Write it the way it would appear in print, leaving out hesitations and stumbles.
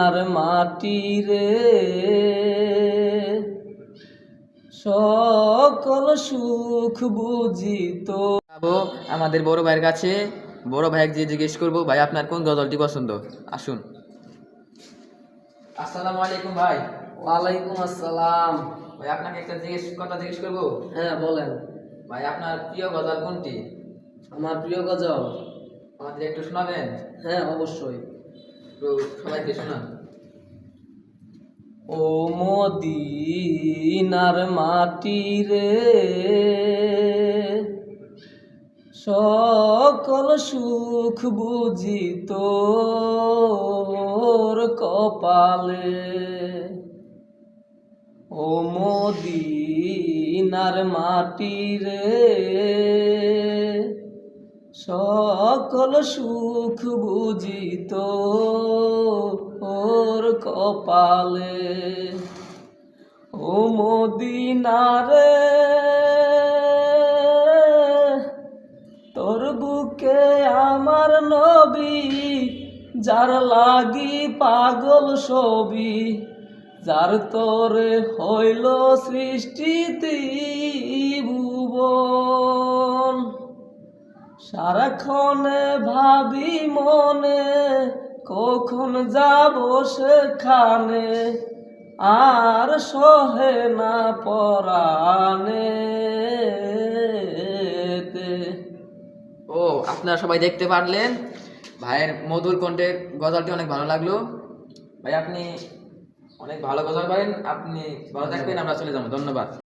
আর মাটি রে সকল সুখ বুঝিত। আমাদের বড় ভাইয়ের কাছে, বড় ভাইকে যে জিজ্ঞেস করবো, ভাই আপনার কোন গজলটি পছন্দ? আসুন। আসসালামু আলাইকুম ভাই। ওয়ালাইকুম আসসালাম। ভাই আপনাকে একটা কথা জিজ্ঞেস করবো? হ্যাঁ বলেন। ভাই আপনার প্রিয় গজল কোনটি? আমার প্রিয় গজল আমাদের একটু শোনাবেন? হ্যাঁ অবশ্যই। একটু সবাইকে শোনান। ও মদিনার মাটি রে সকল সুখ বুঝিত কপালে। ও মদিনার মাটি রে সকল সুখ বুঝিত ওর কপালে। ও মদিনারে তোর বুকে আমার নবী, যার লাগি পাগল সবি, যার তরে হইল সৃষ্টি ত্রিভুবন। সারাক্ষণে ভাবি মনে কখন যাব সেখানে, আর সহে না পরাণে। ও আপনারা সবাই দেখতে পারলেন, ভাইয়ের মধুর কণ্ঠের গজলটি অনেক ভালো লাগলো। ভাই আপনি অনেক ভালো গজল পারেন, আপনি ভালো থাকবেন, আমরা চলে যাবো। ধন্যবাদ।